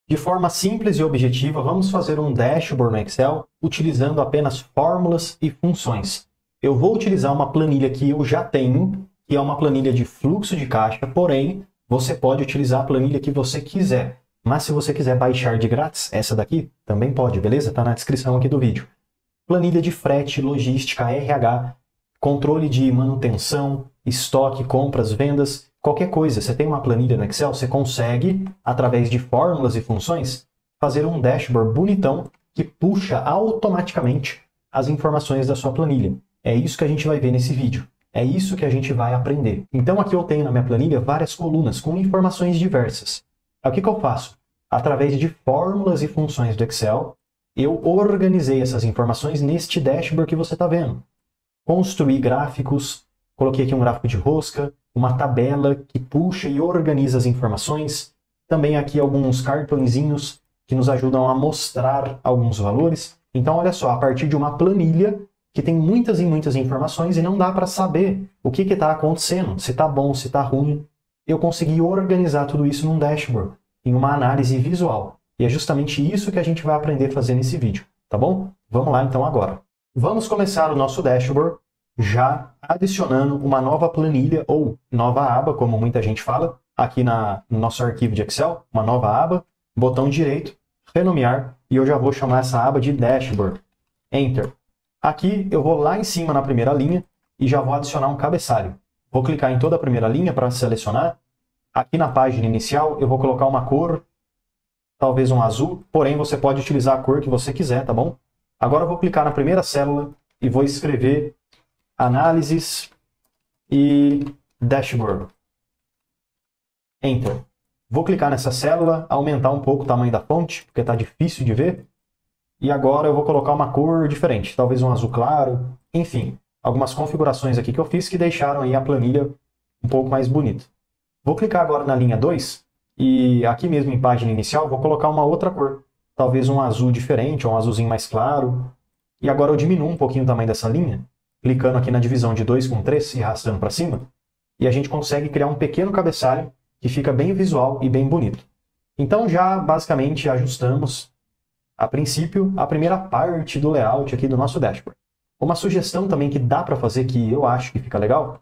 De forma simples e objetiva, vamos fazer um dashboard no Excel utilizando apenas fórmulas e funções. Eu vou utilizar uma planilha que eu já tenho, que é uma planilha de fluxo de caixa, porém, você pode utilizar a planilha que você quiser. Mas se você quiser baixar de grátis, essa daqui também pode, beleza? Está na descrição aqui do vídeo. Planilha de frete, logística, RH, controle de manutenção, estoque, compras, vendas, qualquer coisa. Você tem uma planilha no Excel, você consegue, através de fórmulas e funções, fazer um dashboard bonitão que puxa automaticamente as informações da sua planilha. É isso que a gente vai ver nesse vídeo. É isso que a gente vai aprender. Então aqui eu tenho na minha planilha várias colunas com informações diversas. O que eu faço? Através de fórmulas e funções do Excel, eu organizei essas informações neste dashboard que você está vendo. Construí gráficos, coloquei aqui um gráfico de rosca, uma tabela que puxa e organiza as informações. Também aqui alguns cartõezinhos que nos ajudam a mostrar alguns valores. Então olha só, a partir de uma planilha que tem muitas e muitas informações e não dá para saber o que está acontecendo, se está bom, se está ruim. Eu consegui organizar tudo isso num dashboard, em uma análise visual. E é justamente isso que a gente vai aprender a fazer nesse vídeo, tá bom? Vamos lá então agora. Vamos começar o nosso dashboard já adicionando uma nova planilha ou nova aba, como muita gente fala, aqui no nosso arquivo de Excel, uma nova aba, botão direito, renomear, e eu já vou chamar essa aba de dashboard. Enter. Aqui eu vou lá em cima na primeira linha e já vou adicionar um cabeçalho. Vou clicar em toda a primeira linha para selecionar. Aqui na página inicial eu vou colocar uma cor, talvez um azul, porém você pode utilizar a cor que você quiser, tá bom? Agora eu vou clicar na primeira célula e vou escrever análises e dashboard. Enter. Vou clicar nessa célula, aumentar um pouco o tamanho da fonte, porque está difícil de ver. E agora eu vou colocar uma cor diferente, talvez um azul claro, enfim. Algumas configurações aqui que eu fiz que deixaram aí a planilha um pouco mais bonita. Vou clicar agora na linha 2 e aqui mesmo em página inicial vou colocar uma outra cor. Talvez um azul diferente ou um azulzinho mais claro. E agora eu diminuo um pouquinho o tamanho dessa linha, clicando aqui na divisão de 2 com 3 e arrastando para cima. E a gente consegue criar um pequeno cabeçalho que fica bem visual e bem bonito. Então já basicamente ajustamos, a princípio, a primeira parte do layout aqui do nosso dashboard. Uma sugestão também que dá para fazer, que eu acho que fica legal,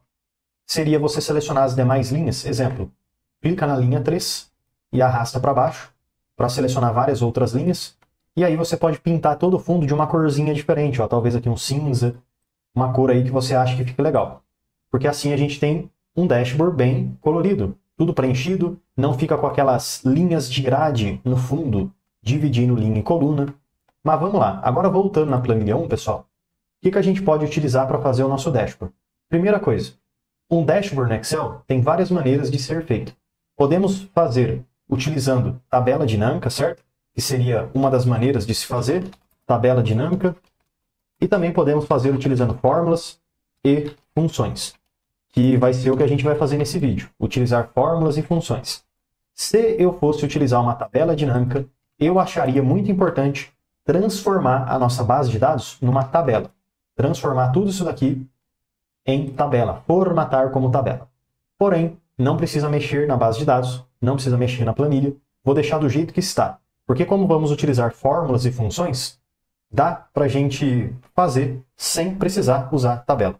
seria você selecionar as demais linhas. Exemplo, clica na linha 3 e arrasta para baixo para selecionar várias outras linhas. E aí você pode pintar todo o fundo de uma corzinha diferente, ó, talvez aqui um cinza, uma cor aí que você acha que fica legal. Porque assim a gente tem um dashboard bem colorido, tudo preenchido, não fica com aquelas linhas de grade no fundo, dividindo linha e coluna. Mas vamos lá, agora voltando na planilha 1, pessoal, o que a gente pode utilizar para fazer o nosso dashboard? Primeira coisa, um dashboard no Excel tem várias maneiras de ser feito. Podemos fazer utilizando tabela dinâmica, certo? Que seria uma das maneiras de se fazer, tabela dinâmica. E também podemos fazer utilizando fórmulas e funções, que vai ser o que a gente vai fazer nesse vídeo, utilizar fórmulas e funções. Se eu fosse utilizar uma tabela dinâmica, eu acharia muito importante transformar a nossa base de dados numa tabela. Transformar tudo isso daqui em tabela, formatar como tabela. Porém, não precisa mexer na base de dados, não precisa mexer na planilha, vou deixar do jeito que está. Porque como vamos utilizar fórmulas e funções, dá para a gente fazer sem precisar usar tabela.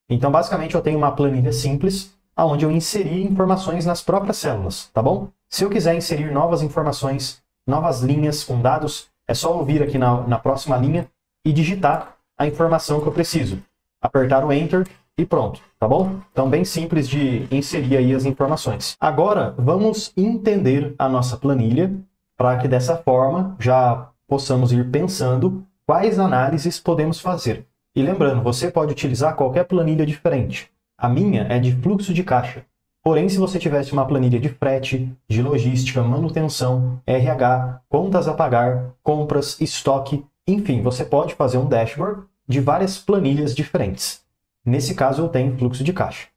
Então, basicamente, eu tenho uma planilha simples, onde eu inseri informações nas próprias células, tá bom? Se eu quiser inserir novas informações, novas linhas com dados, é só eu vir aqui na próxima linha e digitar a informação que eu preciso. Apertar o Enter e pronto, tá bom? Então, bem simples de inserir aí as informações. Agora, vamos entender a nossa planilha, para que dessa forma já possamos ir pensando quais análises podemos fazer. E lembrando, você pode utilizar qualquer planilha diferente. A minha é de fluxo de caixa. Porém, se você tivesse uma planilha de frete, de logística, manutenção, RH, contas a pagar, compras, estoque, enfim, você pode fazer um dashboard de várias planilhas diferentes. Nesse caso, eu tenho fluxo de caixa.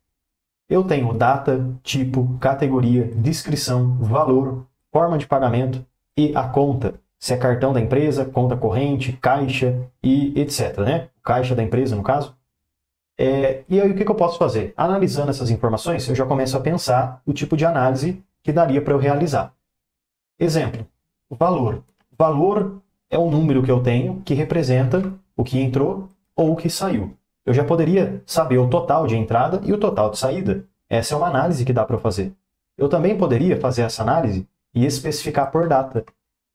Eu tenho data, tipo, categoria, descrição, valor, forma de pagamento e a conta. Se é cartão da empresa, conta corrente, caixa e etc, né? Caixa da empresa, no caso. E aí o que eu posso fazer? Analisando essas informações, eu já começo a pensar o tipo de análise que daria para eu realizar. Exemplo, valor. Valor é o número que eu tenho que representa o que entrou ou o que saiu. Eu já poderia saber o total de entrada e o total de saída. Essa é uma análise que dá para eu fazer. Eu também poderia fazer essa análise e especificar por data.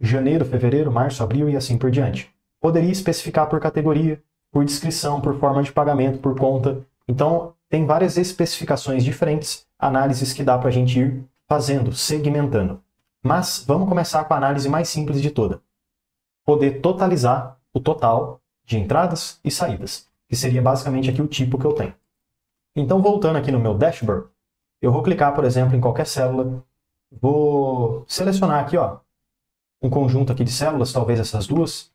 Janeiro, fevereiro, março, abril e assim por diante. Poderia especificar por categoria, por descrição, por forma de pagamento, por conta. Então, tem várias especificações diferentes, análises que dá para a gente ir fazendo, segmentando. Mas vamos começar com a análise mais simples de toda. Poder totalizar o total de entradas e saídas, que seria basicamente aqui o tipo que eu tenho. Então, voltando aqui no meu dashboard, eu vou clicar, por exemplo, em qualquer célula, vou selecionar aqui, ó, um conjunto aqui de células, talvez essas duas,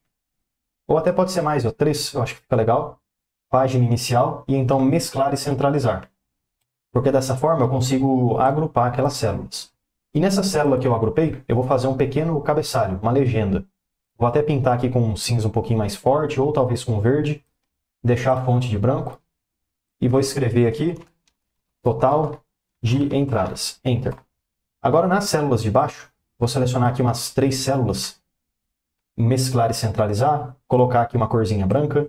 ou até pode ser mais, ó, 3, eu acho que fica legal, página inicial, e então mesclar e centralizar. Porque dessa forma eu consigo agrupar aquelas células. E nessa célula que eu agrupei, eu vou fazer um pequeno cabeçalho, uma legenda. Vou até pintar aqui com um cinza um pouquinho mais forte, ou talvez com verde, deixar a fonte de branco, e vou escrever aqui, total de entradas, Enter. Agora nas células de baixo, vou selecionar aqui umas 3 células, mesclar e centralizar, colocar aqui uma corzinha branca,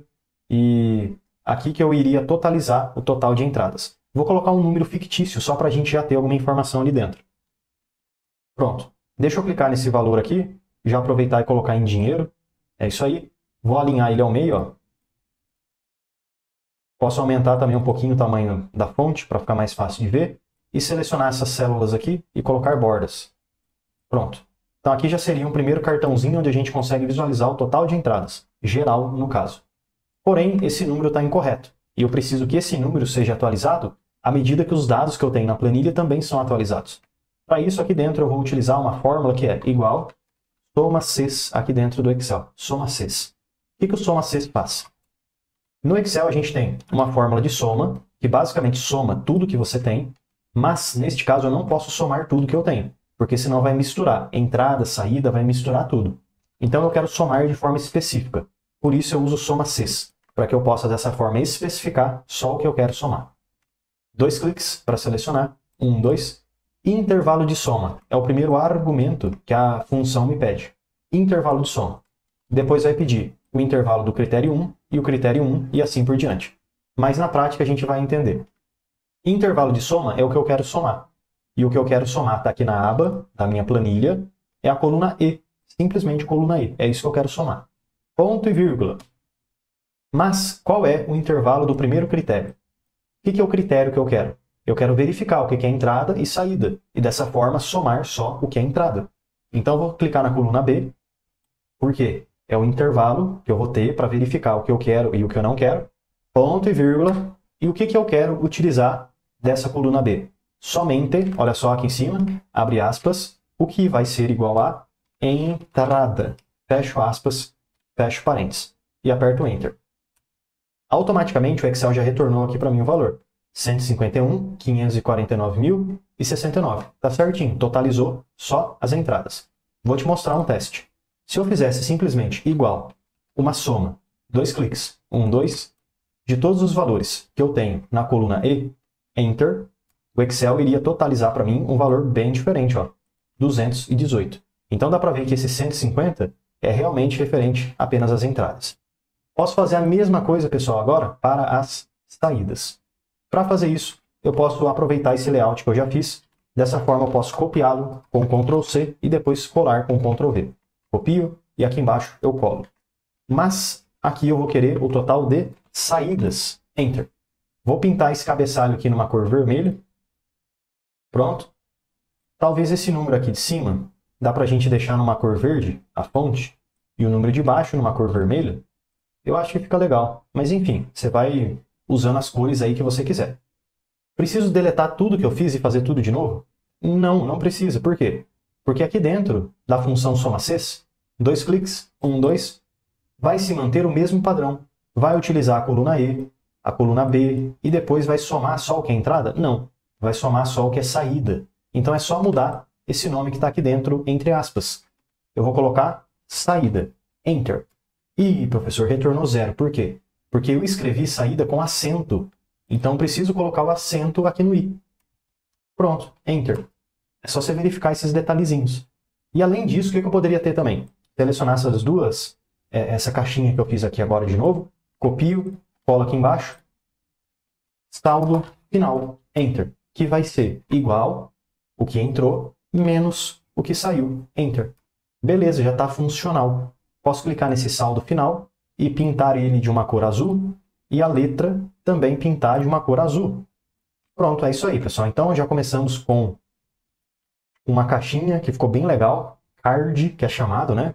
e aqui que eu iria totalizar o total de entradas. Vou colocar um número fictício, só para a gente já ter alguma informação ali dentro. Pronto. Deixa eu clicar nesse valor aqui, já aproveitar e colocar em dinheiro. É isso aí. Vou alinhar ele ao meio, ó. Posso aumentar também um pouquinho o tamanho da fonte, para ficar mais fácil de ver. E selecionar essas células aqui e colocar bordas. Pronto. Então aqui já seria um primeiro cartãozinho onde a gente consegue visualizar o total de entradas, geral no caso. Porém, esse número está incorreto. E eu preciso que esse número seja atualizado à medida que os dados que eu tenho na planilha também são atualizados. Para isso, aqui dentro eu vou utilizar uma fórmula que é igual soma Cs aqui dentro do Excel. Soma Cs. O que o soma Cs faz? No Excel a gente tem uma fórmula de soma, que basicamente soma tudo que você tem, mas neste caso eu não posso somar tudo que eu tenho, porque senão vai misturar. Entrada, saída, vai misturar tudo. Então eu quero somar de forma específica. Por isso eu uso soma Cs, para que eu possa dessa forma especificar só o que eu quero somar. 2 cliques para selecionar. 1, 2. Intervalo de soma. É o primeiro argumento que a função me pede. Intervalo de soma. Depois vai pedir o intervalo do critério 1 e o critério 1 e assim por diante. Mas na prática a gente vai entender. Intervalo de soma é o que eu quero somar. E o que eu quero somar está aqui na aba da minha planilha, é a coluna E. Simplesmente coluna E. É isso que eu quero somar. Ponto e vírgula. Mas qual é o intervalo do primeiro critério? O que é o critério que eu quero? Eu quero verificar o que é entrada e saída. E dessa forma somar só o que é entrada. Então eu vou clicar na coluna B. Por quê? É o intervalo que eu vou ter para verificar o que eu quero e o que eu não quero. Ponto e vírgula. E o que eu quero utilizar dessa coluna B? Somente, olha só aqui em cima, abre aspas, o que vai ser igual a entrada. Fecho aspas, fecho parênteses. E aperto Enter. Automaticamente o Excel já retornou aqui para mim o valor. 151.549.069. Tá certinho, totalizou só as entradas. Vou te mostrar um teste. Se eu fizesse simplesmente igual uma soma, 2 cliques, 1, 2, de todos os valores que eu tenho na coluna E, Enter, o Excel iria totalizar para mim um valor bem diferente, ó, 218. Então dá para ver que esse 150 é realmente referente apenas às entradas. Posso fazer a mesma coisa, pessoal, agora para as saídas. Para fazer isso, eu posso aproveitar esse layout que eu já fiz. Dessa forma, eu posso copiá-lo com Ctrl C e depois colar com Ctrl V. Copio e aqui embaixo eu colo. Mas aqui eu vou querer o total de saídas. Enter. Vou pintar esse cabeçalho aqui numa cor vermelha. Pronto. Talvez esse número aqui de cima, dá para a gente deixar numa cor verde, a fonte, e o número de baixo numa cor vermelha. Eu acho que fica legal. Mas enfim, você vai usando as cores aí que você quiser. Preciso deletar tudo que eu fiz e fazer tudo de novo? Não, não precisa. Por quê? Porque aqui dentro da função soma-cs, 2 cliques, 1, 2, vai se manter o mesmo padrão. Vai utilizar a coluna E, a coluna B, e depois vai somar só o que é entrada? Não. Vai somar só o que é saída. Então é só mudar esse nome que está aqui dentro, entre aspas. Eu vou colocar saída. Enter. Ih, professor, retornou 0. Por quê? Porque eu escrevi saída com acento. Então preciso colocar o acento aqui no I. Pronto, Enter. É só você verificar esses detalhezinhos. E além disso, o que eu poderia ter também? Selecionar essas duas, essa caixinha que eu fiz aqui agora de novo, copio, colo aqui embaixo, saldo final, Enter, que vai ser igual o que entrou menos o que saiu, Enter. Beleza, já está funcional. Posso clicar nesse saldo final e pintar ele de uma cor azul e a letra também pintar de uma cor azul. Pronto, é isso aí, pessoal. Então já começamos com uma caixinha que ficou bem legal, card, que é chamado, né?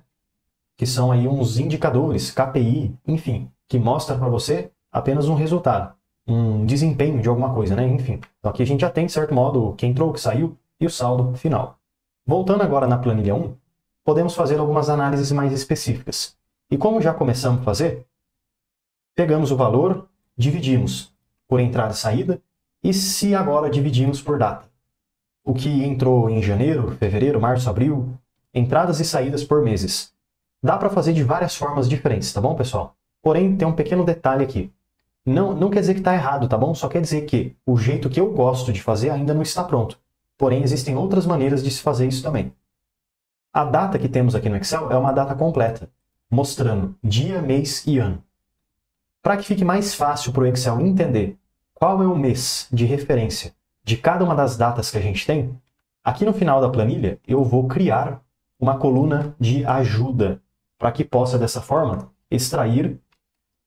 Que são aí uns indicadores, KPI, enfim, que mostra para você apenas um resultado, um desempenho de alguma coisa, né? Enfim, então aqui a gente já tem, de certo modo, o que entrou, o que saiu e o saldo final. Voltando agora na planilha 1, podemos fazer algumas análises mais específicas. E como já começamos a fazer, pegamos o valor, dividimos por entrada e saída, e se agora dividimos por data? O que entrou em janeiro, fevereiro, março, abril, entradas e saídas por meses. Dá para fazer de várias formas diferentes, tá bom, pessoal? Porém, tem um pequeno detalhe aqui. Não quer dizer que está errado, tá bom? Só quer dizer que o jeito que eu gosto de fazer ainda não está pronto. Porém, existem outras maneiras de se fazer isso também. A data que temos aqui no Excel é uma data completa, mostrando dia, mês e ano. Para que fique mais fácil para o Excel entender qual é o mês de referência de cada uma das datas que a gente tem, aqui no final da planilha eu vou criar uma coluna de ajuda para que possa, dessa forma, extrair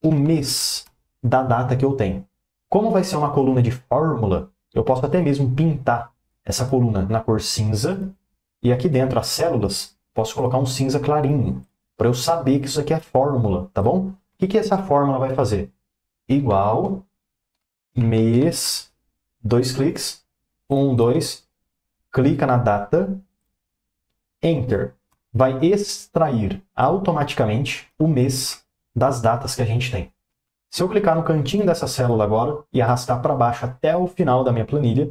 o mês da data que eu tenho. Como vai ser uma coluna de fórmula, eu posso até mesmo pintar essa coluna na cor cinza e aqui dentro as células posso colocar um cinza clarinho para eu saber que isso aqui é fórmula, tá bom? O que essa fórmula vai fazer? Igual mês, 2 cliques, 1, 2, clica na data, Enter. Vai extrair automaticamente o mês das datas que a gente tem. Se eu clicar no cantinho dessa célula agora e arrastar para baixo até o final da minha planilha,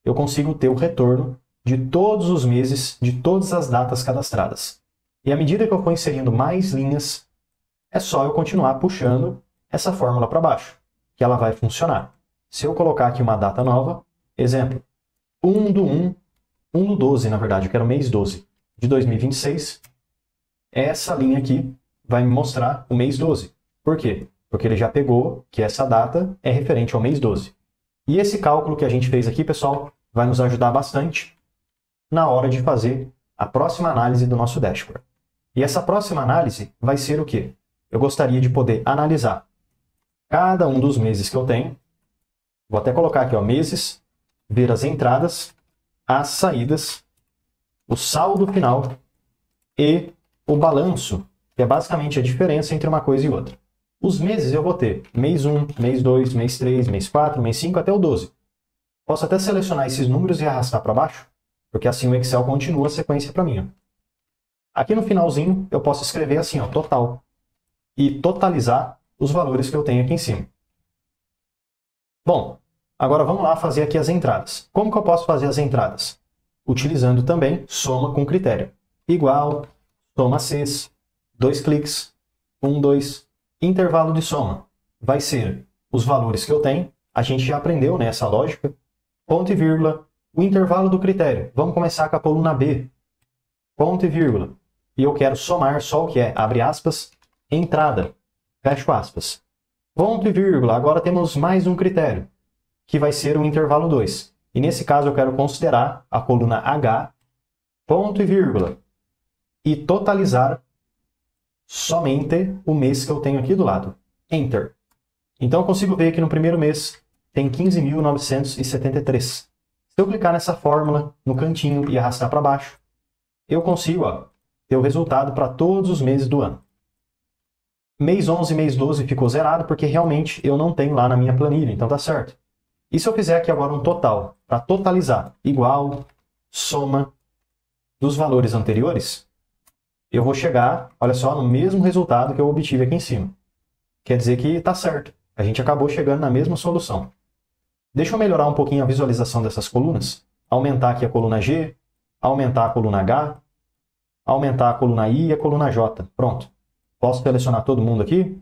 eu consigo ter o retorno de todos os meses, de todas as datas cadastradas. E à medida que eu for inserindo mais linhas, é só eu continuar puxando essa fórmula para baixo, que ela vai funcionar. Se eu colocar aqui uma data nova, exemplo, 1/1/12, na verdade, eu quero mês 12 de 2026, essa linha aqui vai me mostrar o mês 12. Por quê? Porque ele já pegou que essa data é referente ao mês 12. E esse cálculo que a gente fez aqui, pessoal, vai nos ajudar bastante na hora de fazer a próxima análise do nosso dashboard. E essa próxima análise vai ser o quê? Eu gostaria de poder analisar cada um dos meses que eu tenho. Vou até colocar aqui, ó, meses, ver as entradas, as saídas, o saldo final e o balanço, que é basicamente a diferença entre uma coisa e outra. Os meses eu vou ter mês 1, mês 2, mês 3, mês 4, mês 5 até o 12. Posso até selecionar esses números e arrastar para baixo, porque assim o Excel continua a sequência para mim. Ó. Aqui no finalzinho eu posso escrever assim, ó, total, e totalizar os valores que eu tenho aqui em cima. Bom, agora vamos lá fazer aqui as entradas. Como que eu posso fazer as entradas? Utilizando também soma com critério. Igual, soma Cs, 2 cliques, 1, 2, intervalo de soma. Vai ser os valores que eu tenho, a gente já aprendeu, né, essa lógica, ponto e vírgula, o intervalo do critério. Vamos começar com a coluna B, ponto e vírgula. E eu quero somar só o que é, abre aspas, entrada, fecho aspas. Ponto e vírgula, agora temos mais um critério, que vai ser o intervalo 2. E nesse caso eu quero considerar a coluna H, ponto e vírgula, e totalizar somente o mês que eu tenho aqui do lado. Enter. Então eu consigo ver que no primeiro mês tem 15.973. Se eu clicar nessa fórmula no cantinho e arrastar para baixo, eu consigo, ó, ter o resultado para todos os meses do ano. Mês 11 e mês 12 ficou zerado porque realmente eu não tenho lá na minha planilha, então tá certo. E se eu fizer aqui agora um total, para totalizar, igual, soma dos valores anteriores, eu vou chegar, olha só, no mesmo resultado que eu obtive aqui em cima. Quer dizer que está certo. A gente acabou chegando na mesma solução. Deixa eu melhorar um pouquinho a visualização dessas colunas. Aumentar aqui a coluna G, aumentar a coluna H, aumentar a coluna I e a coluna J. Pronto. Posso selecionar todo mundo aqui,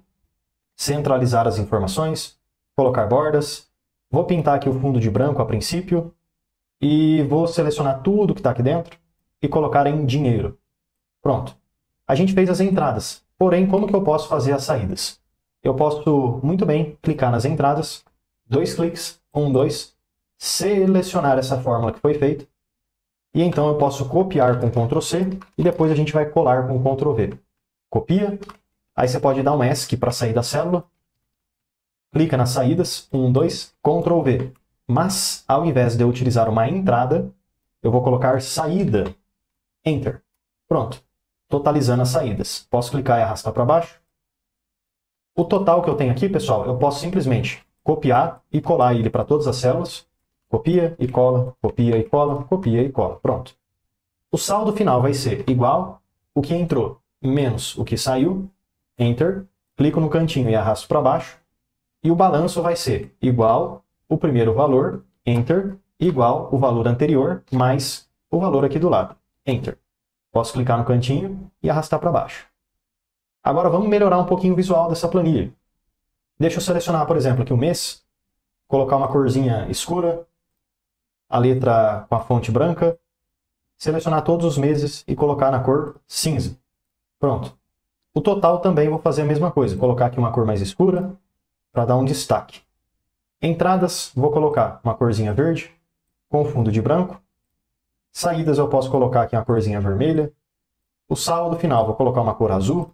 centralizar as informações, colocar bordas. Vou pintar aqui o fundo de branco a princípio e vou selecionar tudo que está aqui dentro. e colocar em dinheiro. Pronto. A gente fez as entradas. Porém, como que eu posso fazer as saídas? Eu posso muito bem clicar nas entradas, 2 cliques, 1, 2, selecionar essa fórmula que foi feita, e então eu posso copiar com Ctrl C e depois a gente vai colar com Ctrl V. Copia, aí você pode dar um ESC para sair da célula, clica nas saídas, 1, 2, Ctrl V. Mas, ao invés de eu utilizar uma entrada, eu vou colocar saída, Enter. Pronto, totalizando as saídas. Posso clicar e arrastar para baixo. O total que eu tenho aqui, pessoal, eu posso simplesmente copiar e colar ele para todas as células. Copia e cola, copia e cola, copia e cola. Pronto. O saldo final vai ser igual o que entrou menos o que saiu, Enter. Clico no cantinho e arrasto para baixo. E o balanço vai ser igual o primeiro valor, Enter, igual o valor anterior, mais o valor aqui do lado, Enter. Posso clicar no cantinho e arrastar para baixo. Agora vamos melhorar um pouquinho o visual dessa planilha. Deixa eu selecionar, por exemplo, aqui o mês, colocar uma corzinha escura, a letra com a fonte branca, selecionar todos os meses e colocar na cor cinza. Pronto. O total também vou fazer a mesma coisa, colocar aqui uma cor mais escura para dar um destaque. Entradas, vou colocar uma corzinha verde com fundo de branco. Saídas eu posso colocar aqui uma corzinha vermelha. O saldo final vou colocar uma cor azul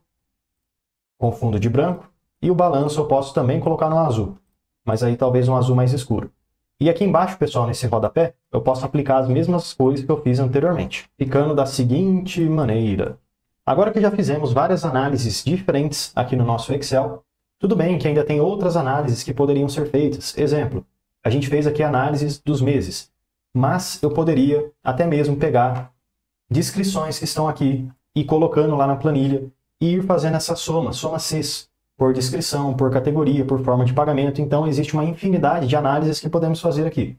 com fundo de branco. E o balanço eu posso também colocar no azul, mas aí talvez um azul mais escuro. E aqui embaixo, pessoal, nesse rodapé, eu posso aplicar as mesmas cores que eu fiz anteriormente, ficando da seguinte maneira. Agora que já fizemos várias análises diferentes aqui no nosso Excel, tudo bem que ainda tem outras análises que poderiam ser feitas. Exemplo, a gente fez aqui análises dos meses, mas eu poderia até mesmo pegar descrições que estão aqui e colocando lá na planilha e ir fazendo essa soma Cs, por descrição, por categoria, por forma de pagamento. Então existe uma infinidade de análises que podemos fazer aqui.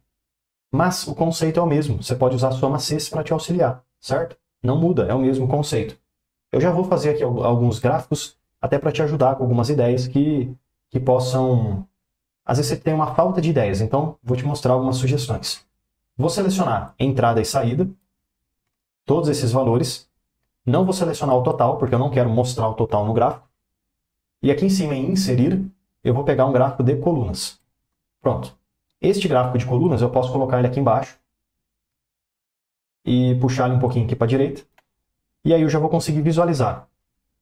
Mas o conceito é o mesmo, você pode usar soma Cs para te auxiliar, certo? Não muda, é o mesmo conceito. Eu já vou fazer aqui alguns gráficos até para te ajudar com algumas ideias que possam... Às vezes você tem uma falta de ideias, então vou te mostrar algumas sugestões. Vou selecionar entrada e saída, todos esses valores. Não vou selecionar o total, porque eu não quero mostrar o total no gráfico. E aqui em cima em inserir, eu vou pegar um gráfico de colunas. Pronto. Este gráfico de colunas eu posso colocar ele aqui embaixo e puxar ele um pouquinho aqui para a direita. E aí eu já vou conseguir visualizar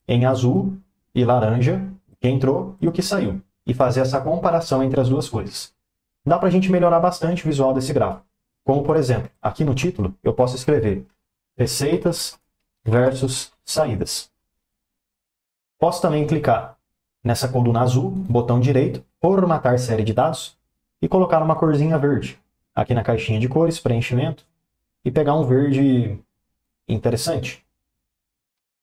em azul e laranja o que entrou e o que saiu. E fazer essa comparação entre as duas coisas. Dá para a gente melhorar bastante o visual desse gráfico. Como, por exemplo, aqui no título eu posso escrever receitas versus saídas. Posso também clicar nessa coluna azul, botão direito, formatar série de dados e colocar uma corzinha verde. Aqui na caixinha de cores, preenchimento, e pegar um verde interessante.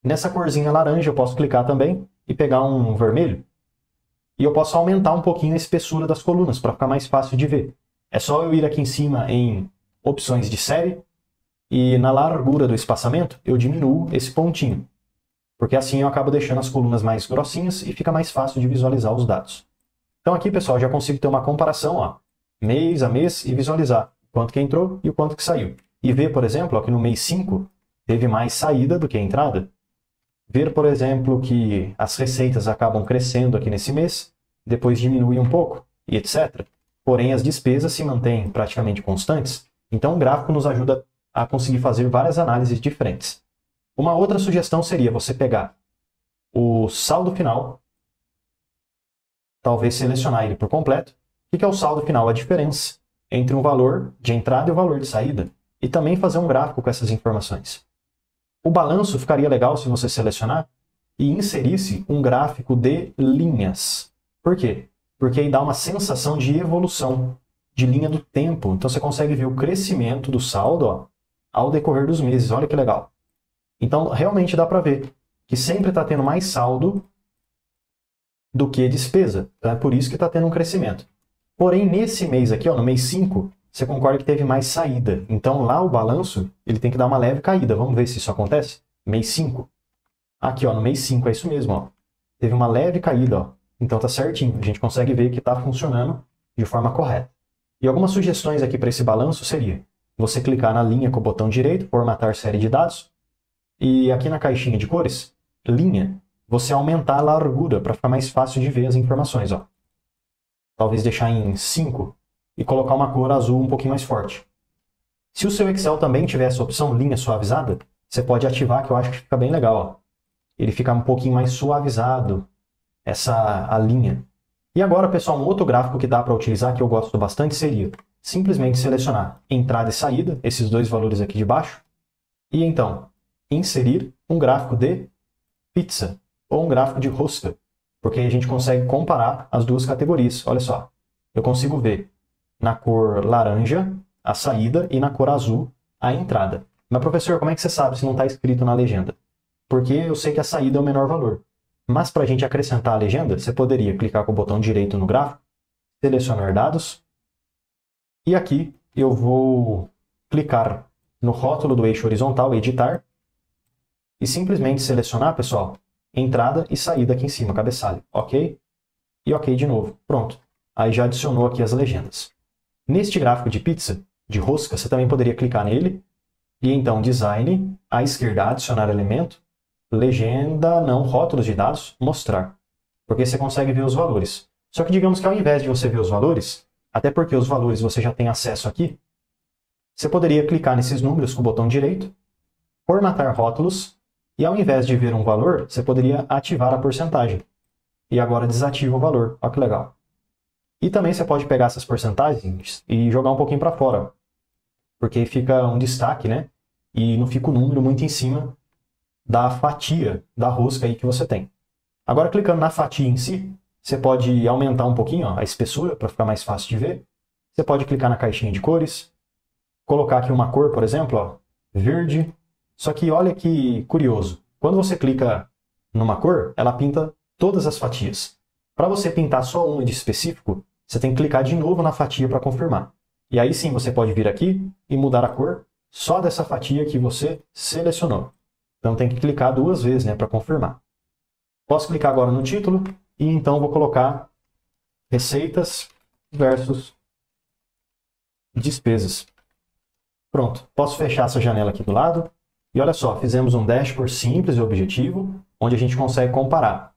Nessa corzinha laranja eu posso clicar também e pegar um vermelho. E eu posso aumentar um pouquinho a espessura das colunas para ficar mais fácil de ver. É só eu ir aqui em cima em opções de série e na largura do espaçamento eu diminuo esse pontinho. Porque assim eu acabo deixando as colunas mais grossinhas e fica mais fácil de visualizar os dados. Então aqui, pessoal, já consigo ter uma comparação, ó, mês a mês e visualizar o quanto que entrou e o quanto que saiu. E ver, por exemplo, ó, que no mês 5 teve mais saída do que entrada. Ver, por exemplo, que as receitas acabam crescendo aqui nesse mês, depois diminuem um pouco, e etc. Porém, as despesas se mantêm praticamente constantes. Então o gráfico nos ajuda a conseguir fazer várias análises diferentes. Uma outra sugestão seria você pegar o saldo final, talvez selecionar ele por completo. O que é o saldo final? A diferença entre um valor de entrada e o valor de saída. E também fazer um gráfico com essas informações. O balanço ficaria legal se você selecionar e inserisse um gráfico de linhas. Por quê? Porque aí dá uma sensação de evolução, de linha do tempo. Então você consegue ver o crescimento do saldo, ó, ao decorrer dos meses. Olha que legal. Então, realmente dá para ver que sempre está tendo mais saldo do que despesa. Então, é por isso que está tendo um crescimento. Porém, nesse mês aqui, ó, no mês 5, você concorda que teve mais saída. Então, lá o balanço ele tem que dar uma leve caída. Vamos ver se isso acontece? Mês 5. Aqui, ó, no mês 5, é isso mesmo. Ó. Teve uma leve caída. Ó. Então, tá certinho. A gente consegue ver que está funcionando de forma correta. E algumas sugestões aqui para esse balanço seria você clicar na linha com o botão direito, formatar série de dados, e aqui na caixinha de cores, linha, você aumentar a largura para ficar mais fácil de ver as informações. Ó. Talvez deixar em 5 e colocar uma cor azul um pouquinho mais forte. Se o seu Excel também tiver essa opção linha suavizada, você pode ativar, que eu acho que fica bem legal. Ó. Ele fica um pouquinho mais suavizado, a linha. E agora, pessoal, um outro gráfico que dá para utilizar, que eu gosto bastante, seria simplesmente selecionar entrada e saída, esses dois valores aqui de baixo, e então inserir um gráfico de pizza ou um gráfico de rosca, porque aí a gente consegue comparar as duas categorias. Olha só, eu consigo ver na cor laranja a saída e na cor azul a entrada. Mas, professor, como é que você sabe se não está escrito na legenda? Porque eu sei que a saída é o menor valor. Mas para a gente acrescentar a legenda, você poderia clicar com o botão direito no gráfico, selecionar dados, e aqui eu vou clicar no rótulo do eixo horizontal, editar, e simplesmente selecionar, pessoal, entrada e saída aqui em cima, cabeçalho. Ok? E ok de novo. Pronto. Aí já adicionou aqui as legendas. Neste gráfico de pizza, de rosca, você também poderia clicar nele, e então design, à esquerda adicionar elemento, legenda, não, rótulos de dados, mostrar. Porque você consegue ver os valores. Só que digamos que ao invés de você ver os valores, até porque os valores você já tem acesso aqui, você poderia clicar nesses números com o botão direito, formatar rótulos, e ao invés de ver um valor, você poderia ativar a porcentagem. E agora desativa o valor. Olha que legal. E também você pode pegar essas porcentagens e jogar um pouquinho para fora. Porque fica um destaque, né? E não fica o número muito em cima da fatia da rosca aí que você tem. Agora, clicando na fatia em si, você pode aumentar um pouquinho ó, a espessura para ficar mais fácil de ver. Você pode clicar na caixinha de cores, colocar aqui uma cor, por exemplo, ó, verde. Só que olha que curioso. Quando você clica numa cor, ela pinta todas as fatias. Para você pintar só uma de específico, você tem que clicar de novo na fatia para confirmar. E aí sim você pode vir aqui e mudar a cor só dessa fatia que você selecionou. Então tem que clicar 2 vezes, né, para confirmar. Posso clicar agora no título e então vou colocar receitas versus despesas. Pronto, posso fechar essa janela aqui do lado. E olha só, fizemos um dashboard simples e objetivo, onde a gente consegue comparar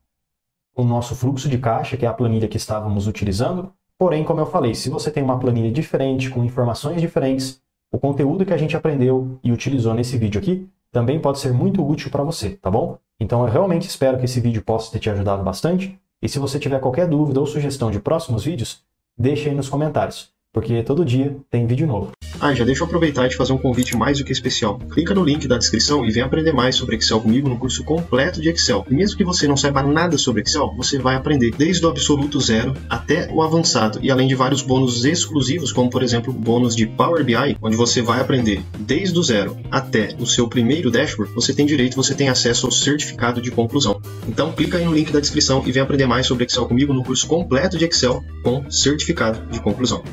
o nosso fluxo de caixa, que é a planilha que estávamos utilizando. Porém, como eu falei, se você tem uma planilha diferente, com informações diferentes, o conteúdo que a gente aprendeu e utilizou nesse vídeo aqui também pode ser muito útil para você, tá bom? Então eu realmente espero que esse vídeo possa ter te ajudado bastante. E se você tiver qualquer dúvida ou sugestão de próximos vídeos, deixe aí nos comentários, porque todo dia tem vídeo novo. Já deixa eu aproveitar e te fazer um convite mais do que especial. Clica no link da descrição e vem aprender mais sobre Excel comigo no curso completo de Excel. E mesmo que você não saiba nada sobre Excel, você vai aprender desde o absoluto zero até o avançado. E além de vários bônus exclusivos, como por exemplo o bônus de Power BI, onde você vai aprender desde o zero até o seu primeiro dashboard, você tem direito, você tem acesso ao certificado de conclusão. Então clica aí no link da descrição e vem aprender mais sobre Excel comigo no curso completo de Excel com certificado de conclusão.